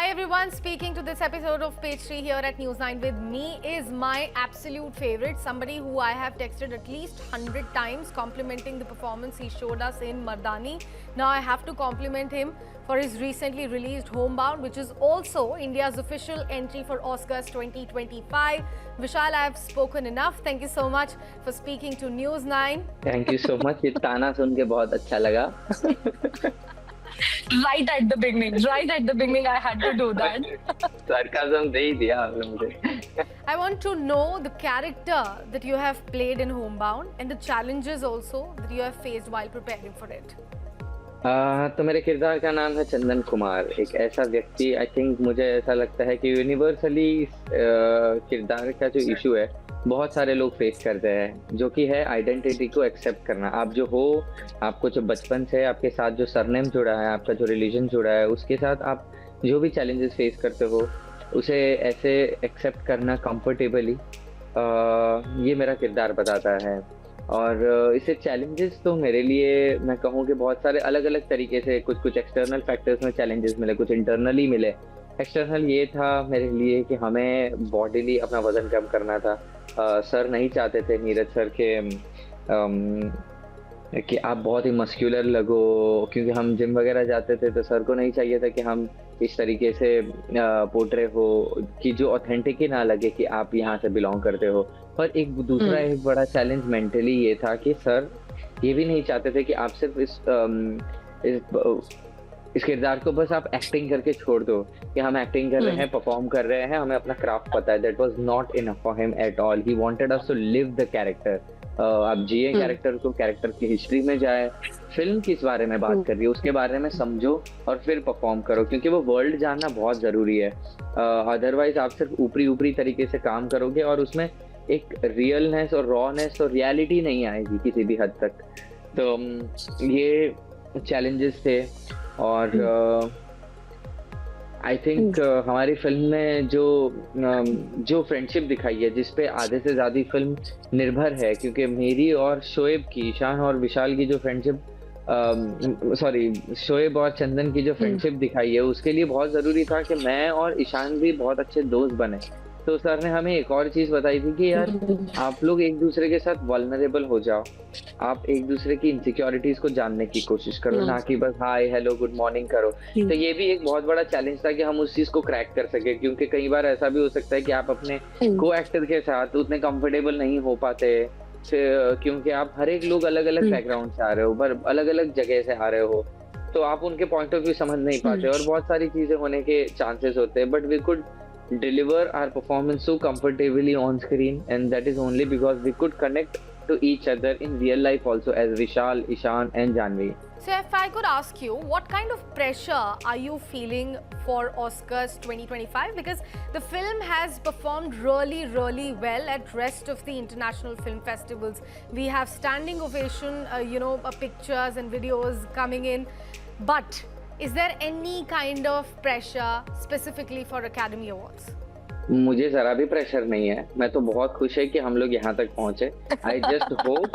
Hi everyone, speaking to this episode of Page 3 here at News 9 with me is my absolute favorite, somebody who I have texted at least 100 times complimenting the performance he showed us in Mardani. Now I have to compliment him for his recently released Homebound, which is also India's official entry for Oscars 2025. Vishal, I have spoken enough. Thank you so much for speaking to News 9. Thank you so much. ये ताना सुन के बहुत अच्छा लगा। Right at the beginning, I had to do that. Sarcasm दे ही दिया आपने मुझे। I want to know the character that you have played in Homebound and the challenges also that you have faced while preparing for it. तो मेरे किरदार का नाम है चंदन कुमार। एक ऐसा व्यक्ति, आई थिंक मुझे ऐसा लगता है कि यूनिवर्सली किरदार का जो इशू है बहुत सारे लोग फेस करते हैं, जो कि है आइडेंटिटी को एक्सेप्ट करना। आप जो हो, आपको जो बचपन से आपके साथ जो सरनेम जुड़ा है, आपका जो रिलीजन जुड़ा है, उसके साथ आप जो भी चैलेंजेस फेस करते हो उसे ऐसे एक्सेप्ट करना कंफर्टेबली, ये मेरा किरदार बताता है। और इसे चैलेंजेस तो मेरे लिए मैं कहूँ कि बहुत सारे अलग अलग तरीके से, कुछ एक्सटर्नल फैक्टर्स में चैलेंजेस मिले, कुछ इंटरनली मिले। एक्सटर्नल ये था मेरे लिए कि हमें बॉडीली अपना वजन कम करना था। सर नहीं चाहते थे, नीरज सर कि आप बहुत ही मस्क्यूलर लगो, क्योंकि हम जिम वगैरह जाते थे तो सर को नहीं चाहिए था कि हम इस तरीके से पोर्ट्रे हो कि जो ऑथेंटिक ही ना लगे कि आप यहाँ से बिलोंग करते हो। पर एक दूसरा एक बड़ा चैलेंज मेंटली ये था कि सर ये भी नहीं चाहते थे कि आप सिर्फ इस किरदार को बस आप एक्टिंग करके छोड़ दो कि हम एक्टिंग कर रहे हैं, परफॉर्म कर रहे हैं, हमें अपना क्राफ्ट पता है। That was not enough for him at all. He wanted us to live the character. आप जिए कैरेक्टर को, कैरेक्टर की हिस्ट्री में जाए, फिल्म किस बारे में बात कर रही है उसके बारे में समझो और फिर परफॉर्म करो, क्योंकि वो वर्ल्ड जानना बहुत जरूरी है। अदरवाइज आप सिर्फ ऊपरी तरीके से काम करोगे और उसमें एक रियलनेस और रॉनेस और रियलिटी नहीं आएगी किसी भी हद तक। तो ये चैलेंजेस थे। और आई थिंक हमारी फिल्म में जो फ्रेंडशिप दिखाई है, जिसपे आधे से ज्यादा फिल्म निर्भर है, क्योंकि मेरी और शोएब की, ईशान और विशाल की जो फ्रेंडशिप, शोएब और चंदन की जो फ्रेंडशिप दिखाई है, उसके लिए बहुत जरूरी था कि मैं और ईशान भी बहुत अच्छे दोस्त बने। तो सर ने हमें एक और चीज बताई थी कि यार आप लोग एक दूसरे के साथ वल्नरेबल हो जाओ, आप एक दूसरे की इनसिक्योरिटीज को जानने की कोशिश करो, ना कि बस हाय हेलो गुड मॉर्निंग करो। तो ये भी एक बहुत बड़ा चैलेंज था कि हम उस चीज को क्रैक कर सके, क्योंकि कई बार ऐसा भी हो सकता है कि आप अपने को एक्टर के साथ उतने कंफर्टेबल नहीं हो पाते, क्योंकि आप हर एक लोग अलग अलग बैकग्राउंड से आ रहे हो, पर अलग अलग जगह से आ रहे हो, तो आप उनके पॉइंट ऑफ व्यू समझ नहीं पाते और बहुत सारी चीजें होने के चांसेस होते हैं। But we could deliver our performance so comfortably on screen, and that is only because we could connect to each other in real life also as Vishal, Ishan and Janvi. So if I could ask you, what kind of pressure are you feeling for Oscars 2025? Because the film has performed really well at rest of the international film festivals. We have standing ovation, pictures and videos coming in. But is there any kind of pressure specifically for Academy Awards? मुझे जरा भी pressure नहीं है। मैं तो बहुत खुश है कि हम लोग यहाँ तक पहुँचे। I just hope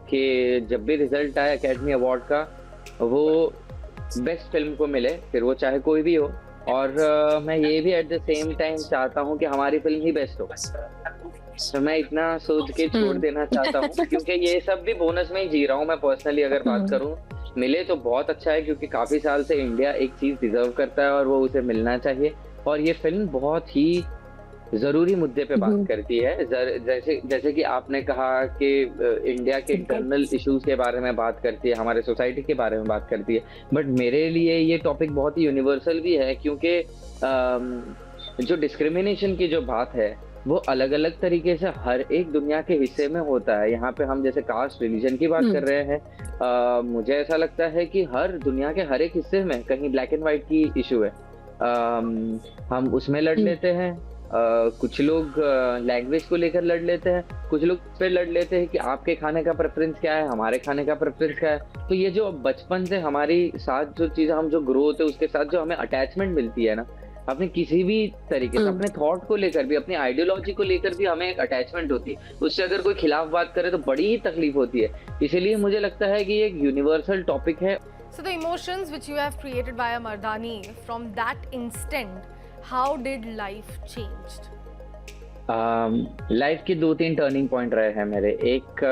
कि जब भी रिजल्ट आए एकेडमी अवार्ड का, वो बेस्ट फिल्म को मिले, फिर वो चाहे कोई भी हो। और मैं ये भी एट द सेम टाइम चाहता हूँ कि हमारी फिल्म ही बेस्ट हो। तो मैं इतना सोच के छोड़ देना चाहता हूँ, क्योंकि ये सब भी बोनस में ही जी रहा हूँ। मैं पर्सनली अगर बात करूँ, मिले तो बहुत अच्छा है, क्योंकि काफी साल से इंडिया एक चीज डिजर्व करता है और वो उसे मिलना चाहिए। और ये फिल्म बहुत ही जरूरी मुद्दे पे बात करती है, जैसे कि आपने कहा कि इंडिया के इंटरनल इश्यूज के बारे में बात करती है, हमारे सोसाइटी के बारे में बात करती है। बट मेरे लिए ये टॉपिक बहुत ही यूनिवर्सल भी है, क्योंकि जो डिस्क्रिमिनेशन की जो बात है वो अलग अलग तरीके से हर एक दुनिया के हिस्से में होता है। यहाँ पे हम जैसे कास्ट रिलीजन की बात कर रहे हैं, मुझे ऐसा लगता है कि हर दुनिया के हर एक हिस्से में कहीं ब्लैक एंड व्हाइट की इशू है। हम उसमें लड़ लेते हैं, कुछ लोग लैंग्वेज को लेकर लड़ लेते हैं, कुछ लोग पे लड़ लेते हैं कि आपके खाने का प्रेफरेंस क्या है, हमारे खाने का प्रेफरेंस क्या है। तो ये जो बचपन से हमारी साथ जो चीजें, हम जो ग्रो होते हैं उसके साथ जो हमें अटैचमेंट मिलती है ना, अपने किसी भी तरीके से, अपने थॉट को लेकर भी, अपनी आइडियोलॉजी को लेकर भी हमें एक अटैचमेंट होती है। उससे अगर कोई खिलाफ बात करे तो बड़ी ही तकलीफ होती है। इसीलिए मुझे लगता है कि ये एक यूनिवर्सल टॉपिक है। So the emotions which you have created via Mardani, from that instant, how did life changed? Life के 2-3 टर्निंग पॉइंट रहे हैं मेरे। एक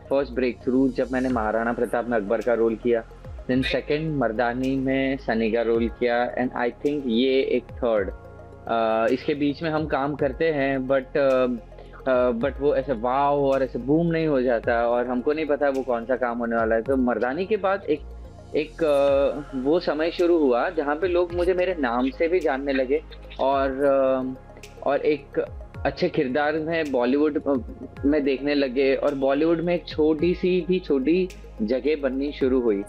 फर्स्ट ब्रेक थ्रू जब मैंने महाराणा प्रताप में अकबर का रोल किया, देन सेकंड मर्दानी में सनी का रोल किया, एंड आई थिंक ये एक थर्ड। इसके बीच में हम काम करते हैं बट वो ऐसे वाव और ऐसे बूम नहीं हो जाता, और हमको नहीं पता वो कौन सा काम होने वाला है। तो मर्दानी के बाद एक वो समय शुरू हुआ जहाँ पे लोग मुझे मेरे नाम से भी जानने लगे, और एक अच्छे किरदार में बॉलीवुड में देखने लगे, और बॉलीवुड में एक छोटी जगह बननी शुरू हुई।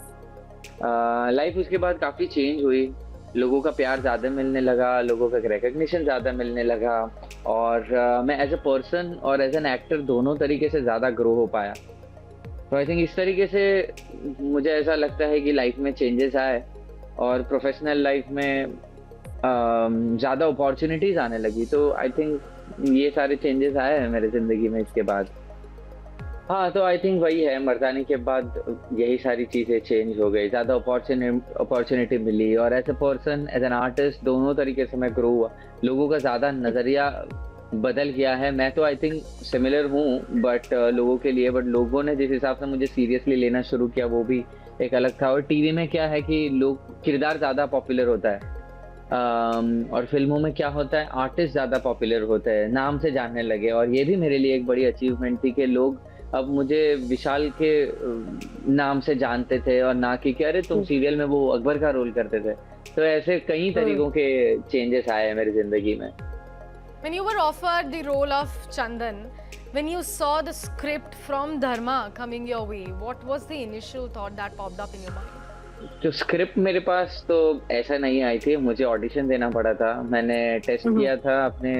लाइफ उसके बाद काफ़ी चेंज हुई, लोगों का प्यार ज़्यादा मिलने लगा, लोगों का रिकग्निशन ज़्यादा मिलने लगा, और मैं एज अ पर्सन और एज एन एक्टर दोनों तरीके से ज़्यादा ग्रो हो पाया। तो आई थिंक इस तरीके से मुझे ऐसा लगता है कि लाइफ में चेंजेस आए, और प्रोफेशनल लाइफ में ज़्यादा अपॉर्चुनिटीज़ आने लगी। तो आई थिंक ये सारे चेंजेस आए हैं मेरे ज़िंदगी में इसके बाद। हाँ, तो आई थिंक वही है, मर्दानी के बाद यही सारी चीज़ें चेंज हो गई, ज़्यादा अपॉर्चुनिटी मिली, और as a person as an artist दोनों तरीके से मैं ग्रो हुआ। लोगों का ज़्यादा नज़रिया बदल गया है। मैं तो आई थिंक सिमिलर हूँ बट लोगों के लिए, बट लोगों ने जिस हिसाब से मुझे सीरियसली लेना शुरू किया वो भी एक अलग था। और टीवी में क्या है कि लोग किरदार ज़्यादा पॉपुलर होता है, और फिल्मों में क्या होता है आर्टिस्ट ज़्यादा पॉपुलर होते हैं, नाम से जानने लगे। और ये भी मेरे लिए एक बड़ी अचीवमेंट थी कि लोग अब मुझे विशाल के नाम से जानते थे, और ना कि अरे तुम सीरियल में वो अकबर का रोल करते थे। तो ऐसे कई तरीकों के चेंजेस आए हैं मेरी जिंदगी में। When you were offered the role of Chandan, when you saw the script from Dharma coming your way, what was the initial thought that popped up in your mind? तो स्क्रिप्ट मेरे पास तो ऐसा नहीं आई थी, मुझे ऑडिशन देना पड़ा था। मैंने टेस्ट किया था अपने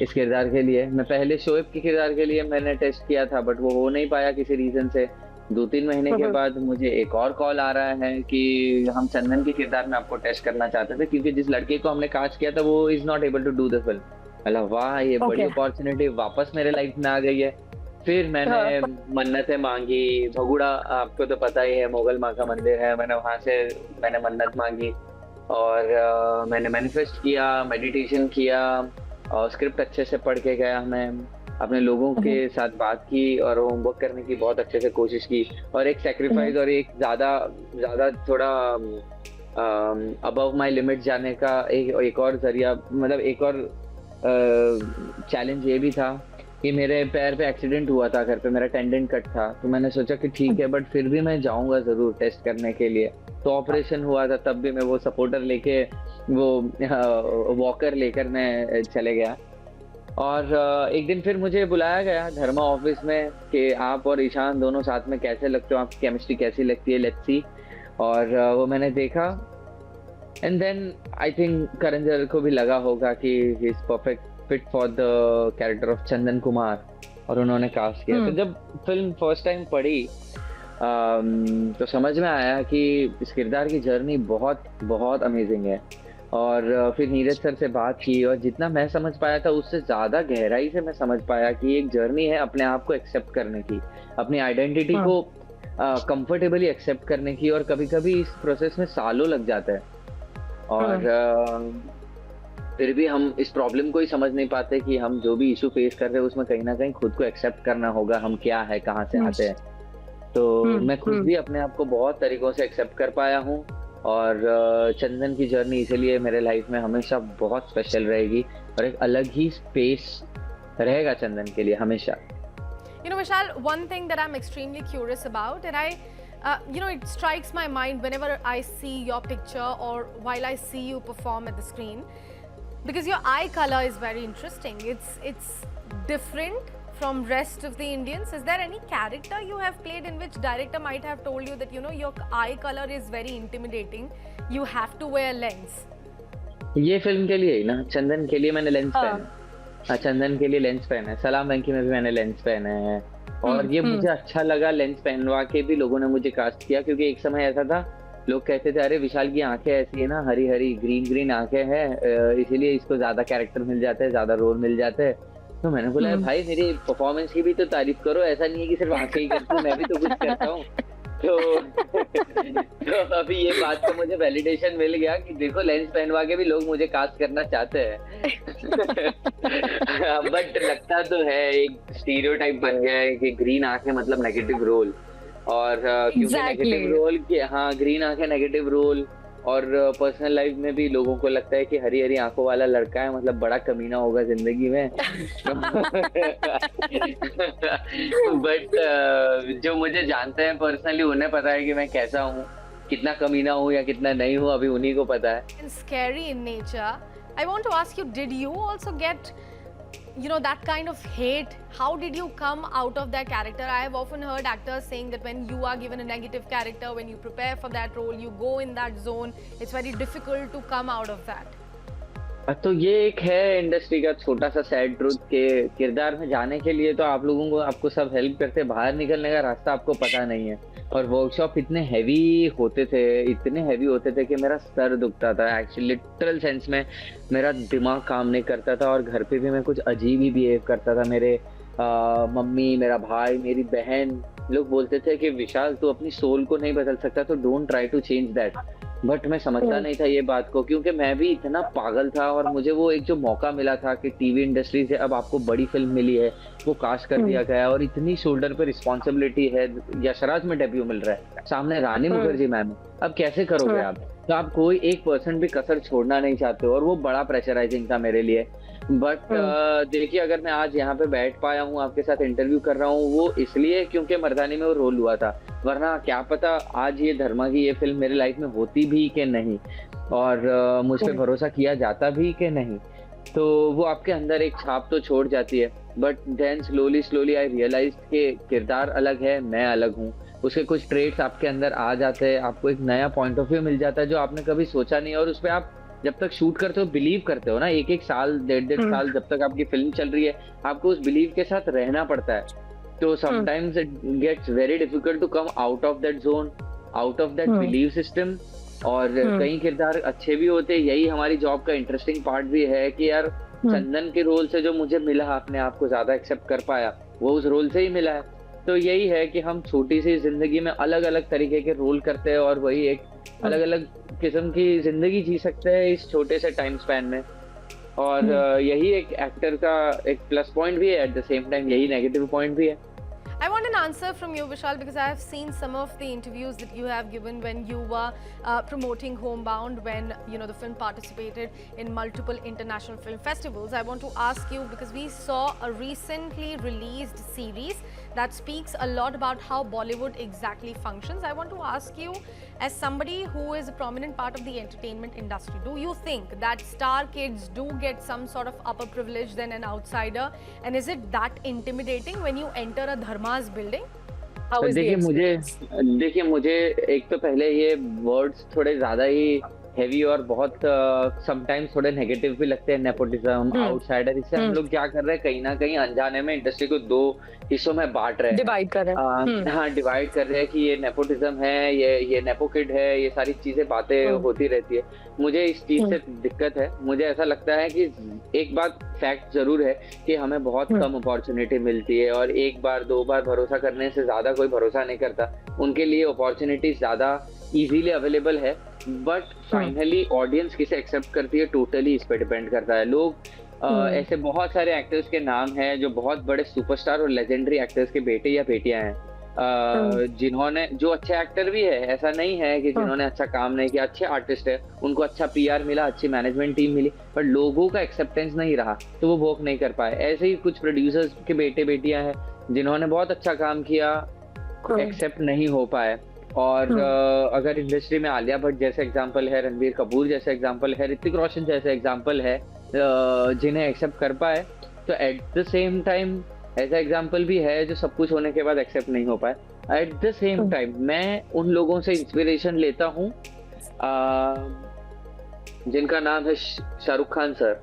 इस किरदार के लिए। मैं पहले शोएब के किरदार के लिए मैंने टेस्ट किया था, बट वो हो नहीं पाया किसी रीजन से। 2-3 महीने के बाद मुझे एक और कॉल आ रहा है कि हम चंदन के किरदार में आपको टेस्ट करना चाहते थे, क्योंकि जिस लड़के को हमने कास्ट किया था वो is not able to do the film. मतलब वाह, ये बड़ी अपॉर्चुनिटी वापस मेरे लाइफ में आ गई है। फिर मैंने मन्नतें मांगी। भगुड़ा आपको तो पता ही है, मोगल माँ का मंदिर है, मैंने वहां से मन्नत मांगी, और मैंने मैनिफेस्ट किया, मेडिटेशन किया, और स्क्रिप्ट अच्छे से पढ़ के गया। मैं अपने लोगों के साथ बात की और होमवर्क करने की बहुत अच्छे से कोशिश की, और एक सेक्रीफाइस और एक ज्यादा थोड़ा अबव माय लिमिट जाने का एक और जरिया, मतलब एक और चैलेंज ये भी था कि मेरे पैर पे एक्सीडेंट हुआ था, घर पे मेरा टेंडेंट कट था। तो मैंने सोचा कि ठीक है, बट फिर भी मैं जाऊंगा जरूर टेस्ट करने के लिए। तो ऑपरेशन हुआ था, तब भी मैं वो सपोर्टर लेके, वो वॉकर लेकर मैं चले गया। और एक दिन फिर मुझे बुलाया गया धर्मा ऑफिस में कि आप और ईशान दोनों साथ में कैसे लगते हो, आपकी केमिस्ट्री कैसी लगती है, लेट्स सी। और वो मैंने देखा, and then I think Karan Johar को भी लगा होगा कि he is perfect fit for the character of Chandan Kumar, और उन्होंने कास्ट किया। तो जब फिल्म फर्स्ट टाइम पढ़ी तो समझ में आया कि इस किरदार की जर्नी बहुत अमेजिंग है। और फिर नीरज सर से बात की, और जितना मैं समझ पाया था उससे ज़्यादा गहराई से मैं समझ पाया कि एक जर्नी है अपने आप को एक्सेप्ट करने की, अपनी आइडेंटिटी को कंफर्टेबली एक्सेप्ट करने की, और कभी-कभी इस प्रोसेस में सालों लग जाता है। और फिर भी हम इस प्रॉब्लम को ही समझ नहीं पाते कि हम जो भी इशू फेस कर रहे हैं उसमें कहीं ना कहीं खुद को एक्सेप्ट करना होगा, हम क्या है, कहाँ से आते हैं। तो मैं खुद भी अपने आप को बहुत तरीकों से एक्सेप्ट कर पाया हूँ, और चंदन की जर्नी इसीलिए मेरे लाइफ में हमेशा बहुत स्पेशल रहेगी, और एक अलग ही स्पेस रहेगा चंदन के लिए हमेशा। You know, Vishal, one thing that I'm extremely curious about, and it strikes my mind whenever I see your picture or while I see you perform at the screen, because your eye color is very interesting. It's different from rest of the Indians. Is there any character you have played in which director might have told you that your eye color is very intimidating, you have to wear lens? ये film के लिए ही ना, चंदन के लिए मैंने lens पहना। चंदन के लिए लेंस पहना है, सलाम वेंकी में भी मैंने लेंस पहना है, और ये मुझे अच्छा लगा। लेंस पहनवा के भी लोगों ने मुझे कास्ट किया, क्योंकि एक समय ऐसा था लोग कहते थे अरे विशाल की आंखें ऐसी है ना, हरी हरी ग्रीन आंखें हैं, इसीलिए इसको ज्यादा कैरेक्टर मिल जाते हैं, ज्यादा रोल मिल जाते हैं। तो मैंने बोला भाई मेरी परफॉर्मेंस की भी तो तारीफ करो, ऐसा नहीं है कि सिर्फ आंखें ही करती हूँ, मैं भी तो कुछ करता हूँ। तो तो अभी ये बात का मुझे वैलिडेशन मिल गया कि देखो लेंस पहनवा के भी लोग मुझे कास्ट करना चाहते हैं। बट लगता तो है एक स्टीरियोटाइप बन गया है कि ग्रीन आंखें मतलब नेगेटिव रोल, और क्योंकि नेगेटिव रोल के, हाँ ग्रीन आंखें नेगेटिव रोल, और पर्सनल लाइफ में भी लोगों को लगता है कि हरी हरी आंखों वाला लड़का है मतलब बड़ा कमीना होगा जिंदगी में। बट जो मुझे जानते हैं पर्सनली उन्हें पता है कि मैं कैसा हूँ, कितना कमीना हूँ या कितना नहीं हूँ, अभी उन्हीं को पता है। And scary in nature. I want to ask you, did you also get, you know, that kind of hate? How did you come out of that character? I have often heard actors saying that when you are given a negative character, when you prepare for that role, you go in that zone, it's very difficult to come out of that. तो ये एक है industry का छोटा सा sad truth के किरदार में जाने के लिए तो आप लोगों को, आपको सब हेल्प करते, बाहर निकलने का रास्ता आपको पता नहीं है। और वर्कशॉप इतने हैवी होते थे कि मेरा सर दुखता था, एक्चुअली लिटरल सेंस में मेरा दिमाग काम नहीं करता था, और घर पे भी मैं कुछ अजीब ही बिहेव करता था। मेरे मम्मी, मेरा भाई, मेरी बहन लोग बोलते थे कि विशाल तू अपनी सोल को नहीं बदल सकता तो don't try to change that. But मैं समझता नहीं था ये बात को, क्योंकि मैं भी इतना पागल था, और मुझे वो एक जो मौका मिला था कि टीवी इंडस्ट्री से अब आपको बड़ी फिल्म मिली है, वो कास्ट कर दिया गया और इतनी शोल्डर पे रिस्पॉन्सिबिलिटी है, यशराज में डेब्यू मिल रहा है, सामने रानी मुखर्जी मैम है, अब कैसे करोगे आप? तो आप कोई 1% भी कसर छोड़ना नहीं चाहते हो, और वो बड़ा प्रेशराइजिंग था मेरे लिए। बट देखिए, अगर मैं आज यहाँ पे बैठ पाया हूँ, आपके साथ इंटरव्यू कर रहा हूँ, वो इसलिए क्योंकि मर्दानी में वो रोल हुआ था, वरना क्या पता आज ये धर्मा की ये फिल्म मेरी लाइफ में होती भी कि नहीं, और मुझ पे भरोसा किया जाता भी कि नहीं। तो वो आपके अंदर एक छाप तो छोड़ जाती है, but then slowly I realized कि किरदार अलग है, मैं अलग हूँ, उसके कुछ ट्रेट्स आपके अंदर आ जाते हैं, आपको एक नया पॉइंट ऑफ व्यू मिल जाता है जो आपने कभी सोचा नहीं, और उस पर आप जब तक शूट करते हो, बिलीव करते हो ना, एक साल, डेढ़ साल जब तक आपकी फिल्म चल रही है, आपको उस बिलीव के साथ रहना पड़ता है। तो sometimes it gets very difficult to come out of that zone, out of that believe system. और कई किरदार अच्छे भी होते हैं, यही हमारी जॉब का इंटरेस्टिंग पार्ट भी है कि यार चंदन के रोल से जो मुझे मिला, अपने आप को ज्यादा एक्सेप्ट कर पाया, वो उस रोल से ही मिला है। तो यही है कि हम छोटी सी जिंदगी में अलग अलग तरीके के रोल करते हैं, और वही एक अलग अलग किस्म की जिंदगी जी सकते हैं इस छोटे से टाइम स्पैन में। और यही एक एक्टर का एक प्लस पॉइंट भी है, एट द सेम टाइम यही नेगेटिव पॉइंट भी है। I want an answer from you, Vishal, because I have seen some of the interviews that you have given when you were promoting Homebound, when you know the film participated in multiple international film festivals. I want to ask you, because we saw a recently released series that speaks a lot about how Bollywood exactly functions. I want to ask you, as somebody who is a prominent part of the entertainment industry, do you think that star kids do get some sort of upper privilege than an outsider, and is it that intimidating when you enter a Dharma's building? देखिए मुझे एक तो पहले ये words थोड़े ज्यादा ही heavy और बहुत समटाइम्स थोड़े नेगेटिव भी लगते हैं, नेपोटिज्म, आउटसाइडर। इससे हम लोग क्या कर रहे हैं, कहीं ना कहीं अनजाने में इंडस्ट्री को दो हिस्सों में बांट रहे हैं, डिवाइड कर रहे हैं। हाँ, डिवाइड कर रहे हैं कि ये नेपोटिज्म है, ये नेपो किड है, ये सारी चीजें बातें होती रहती है। मुझे इस चीज से दिक्कत है। मुझे ऐसा लगता है कि एक बात फैक्ट जरूर है कि हमें बहुत कम अपॉर्चुनिटी मिलती है, और एक बार दो बार भरोसा करने से ज्यादा कोई भरोसा नहीं करता। उनके लिए अपॉर्चुनिटी ज्यादा इजीली अवेलेबल है, बट फाइनली ऑडियंस किसे एक्सेप्ट करती है टोटली इस पे डिपेंड करता है। लोग ऐसे बहुत सारे एक्टर्स के नाम हैं जो बहुत बड़े सुपरस्टार और लेजेंडरी एक्टर्स के बेटे या बेटियां हैं, जिन्होंने, जो अच्छे एक्टर भी है, ऐसा नहीं है कि जिन्होंने अच्छा काम नहीं किया, अच्छे आर्टिस्ट है, उनको अच्छा पीआर मिला, अच्छी मैनेजमेंट टीम मिली, पर लोगों का एक्सेप्टेंस नहीं रहा तो वो वर्क नहीं कर पाए। ऐसे ही कुछ प्रोड्यूसर्स के बेटे बेटियां हैं जिन्होंने बहुत अच्छा काम किया, एक्सेप्ट नहीं हो पाए। और अगर इंडस्ट्री में आलिया भट्ट जैसे एग्जाम्पल है, रणबीर कपूर जैसे एग्जाम्पल है, ऋतिक रोशन जैसे एग्जाम्पल है, जिन्हें एक्सेप्ट कर पाए, तो एट द सेम टाइम ऐसा एग्जाम्पल भी है जो सब कुछ होने के बाद एक्सेप्ट नहीं हो पाए। एट द सेम टाइम मैं उन लोगों से इंस्पिरेशन लेता हूँ जिनका नाम है शाहरुख खान सर,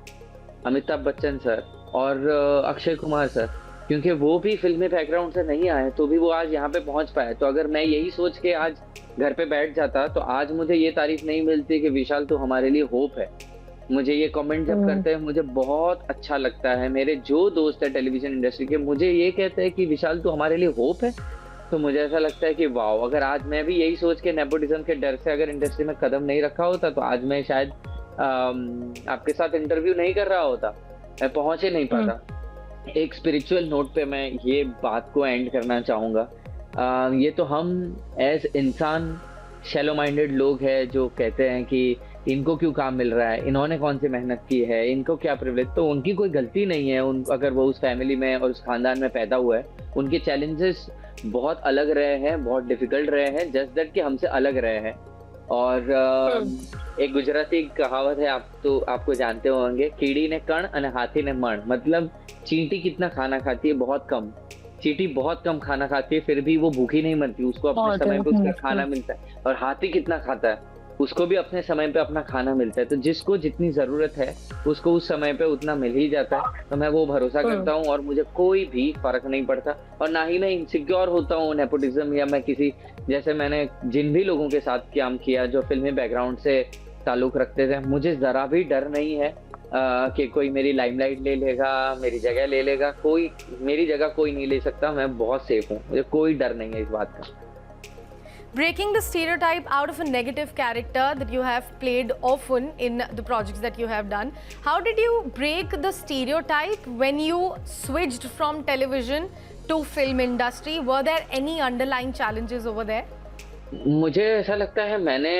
अमिताभ बच्चन सर और अक्षय कुमार सर, क्योंकि वो भी फिल्मी बैकग्राउंड से नहीं आए तो भी वो आज यहाँ पे पहुंच पाए। तो अगर मैं यही सोच के आज घर पे बैठ जाता तो आज मुझे ये तारीफ नहीं मिलती कि विशाल तो हमारे लिए होप है। मुझे ये कमेंट जब करते हैं मुझे बहुत अच्छा लगता है। मेरे जो दोस्त है टेलीविजन इंडस्ट्री के, मुझे ये कहते हैं कि विशाल तो हमारे लिए होप है, तो मुझे ऐसा लगता है कि वाओ, अगर आज मैं भी यही सोच के नेपोटिज्म के डर से अगर इंडस्ट्री में कदम नहीं रखा होता तो आज मैं शायद आपके साथ इंटरव्यू नहीं कर रहा होता, मैं पहुंच ही नहीं पाता। एक स्पिरिचुअल नोट पे मैं ये बात को एंड करना चाहूँगा। ये तो हम एज इंसान शैलो माइंडेड लोग हैं जो कहते हैं कि इनको क्यों काम मिल रहा है, इन्होंने कौन सी मेहनत की है, इनको क्या प्रिविलेज, तो उनकी कोई गलती नहीं है। अगर वो उस फैमिली में और उस खानदान में पैदा हुआ है, उनके चैलेंजेस बहुत अलग रहे हैं, बहुत डिफिकल्ट रहे हैं, जस्ट दैट कि हमसे अलग रहे हैं। और एक गुजराती कहावत है, आपको जानते होंगे, कीड़ी ने कण और हाथी ने मण। मतलब चींटी कितना खाना खाती है, बहुत कम। चींटी बहुत कम खाना खाती है, फिर भी वो भूखी नहीं मरती, उसको अपने समय पे उसका खाना मिलता है। और हाथी कितना खाता है, उसको भी अपने समय पे अपना खाना मिलता है। तो जिसको जितनी जरूरत है उसको उस समय पे उतना मिल ही जाता है। तो मैं वो भरोसा करता हूँ और मुझे कोई भी फर्क नहीं पड़ता, और ना ही मैं इनसिक्योर होता हूँ नेपोटिज्म या मैं किसी, जैसे मैंने जिन भी लोगों के साथ काम किया जो फिल्मी बैकग्राउंड से ताल्लुक रखते थे, मुझे जरा भी डर नहीं है कि कोई मेरी लाइमलाइट ले लेगा, मेरी जगह ले लेगा। कोई मेरी जगह कोई नहीं ले सकता, मैं बहुत सेफ हूँ, मुझे कोई डर नहीं है इस बात का। Breaking the stereotype out of a negative character that you have played often in the projects that you have done, how did you break the stereotype when you switched from television to film industry? Were there any underlying challenges over there? मुझे ऐसा लगता है मैंने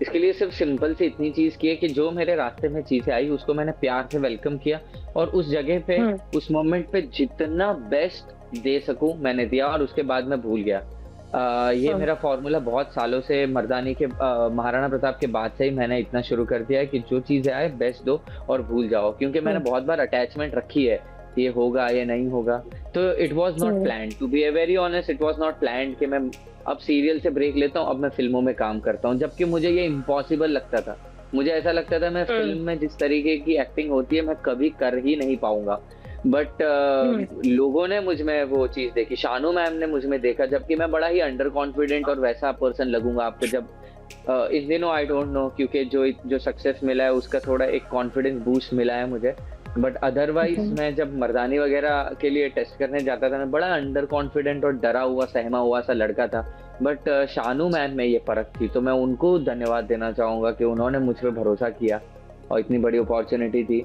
इसके लिए सिर्फ simple से इतनी चीज की है कि जो मेरे रास्ते में चीजें आई उसको मैंने प्यार से वेलकम किया, और उस जगह पे उस मोमेंट पे जितना बेस्ट दे सकूं मैंने दिया, और उसके बाद मैं भूल गया। ये मेरा फॉर्मूला बहुत सालों से, मर्दानी के महाराणा प्रताप के बाद से ही मैंने इतना शुरू कर दिया है कि जो चीजें आए बेस्ट दो और भूल जाओ। क्योंकि मैंने बहुत बार अटैचमेंट रखी है, ये होगा ये नहीं होगा, तो it was not planned, to be very honest, it was not planned कि मैं अब सीरियल से ब्रेक लेता हूँ, अब मैं फिल्मों में काम करता हूँ, जबकि मुझे ये इम्पॉसिबल लगता था। मुझे ऐसा लगता था मैं फिल्म में जिस तरीके की एक्टिंग होती है मैं कभी कर ही नहीं पाऊंगा। बट लोगों ने मुझ में वो चीज देखी, शानू मैम ने मुझ में देखा, जबकि मैं बड़ा ही अंडर कॉन्फिडेंट और वैसा पर्सन लगूंगा आपको जब इन दिनों आई डोंट नो, क्योंकि जो सक्सेस मिला है उसका थोड़ा एक कॉन्फिडेंस बूस्ट मिला है मुझे। बट अदरवाइज मैं जब मर्दानी वगैरह के लिए टेस्ट करने जाता था मैं बड़ा अंडर कॉन्फिडेंट और डरा हुआ सहमा हुआ सा लड़का था। बट शानू मैम में ये फर्क थी, तो मैं उनको धन्यवाद देना चाहूंगा कि उन्होंने मुझ पर भरोसा किया और इतनी बड़ी अपॉर्चुनिटी थी।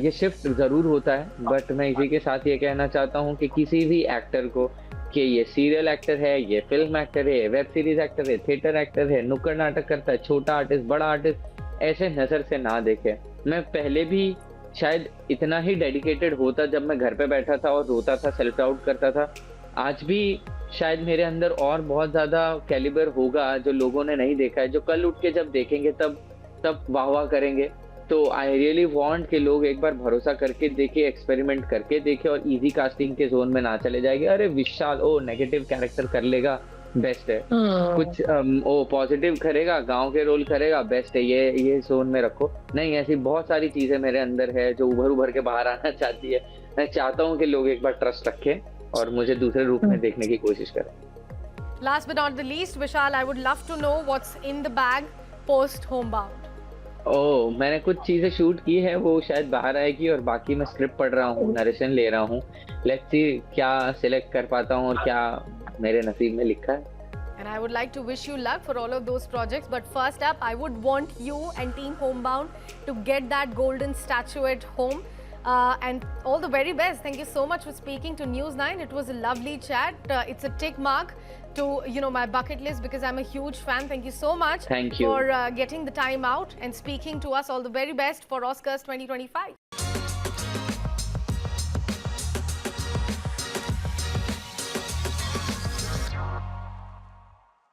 ये शिफ्ट जरूर होता है, बट मैं इसी के साथ ये कहना चाहता हूँ कि किसी भी एक्टर को, कि ये सीरियल एक्टर है, ये फिल्म एक्टर है, वेब सीरीज एक्टर है, थिएटर एक्टर है, नुक्कड़ नाटक करता है, छोटा आर्टिस्ट बड़ा आर्टिस्ट, ऐसे नजर से ना देखे। मैं पहले भी शायद इतना ही डेडिकेटेड होता जब मैं घर पे बैठा था और रोता था, सेल्फ डाउट करता था। आज भी शायद मेरे अंदर और बहुत ज्यादा कैलिबर होगा जो लोगों ने नहीं देखा है, जो कल उठ के जब देखेंगे तब वाह वाह करेंगे। तो आई रियली वांट कि लोग एक बार भरोसा करके देखे, एक्सपेरिमेंट करके देखे, और इजी कास्टिंग के जोन में ना चले जाएंगे। अरे विशाल ओ नेगेटिव कैरेक्टर कर लेगा, बेस्ट है। कुछ ओ पॉजिटिव करेगा, गांव के रोल करेगा, बेस्ट है, ये जोन में रखो। नहीं, ऐसी बहुत सारी चीजें मेरे अंदर है जो उभर के बाहर आना चाहती है। मैं चाहता हूँ कि लोग एक बार ट्रस्ट रखें और मुझे दूसरे रूप में देखने की कोशिश करें। Last but not the least, Vishal, I would love to know what's in the bag post Homebound. मैंने कुछ चीजें शूट की है, वो शायद बाहर आएगी, और बाकी मैं स्क्रिप्ट पढ़ रहा हूँ, नरेशन ले रहा हूँ। लेट्स सी क्या सिलेक्ट कर पाता हूँ और क्या मेरे नसीब में लिखा है। And I would like to wish you luck for all of those projects. But first up, I would want you and Team Homebound to get that golden statuette home. And all the very best. Thank you so much for speaking to News 9. It was a lovely chat. It's a tick mark to my bucket list because I'm a huge fan. Thank you so much Thank you for getting the time out and speaking to us. All the very best for Oscars 2025.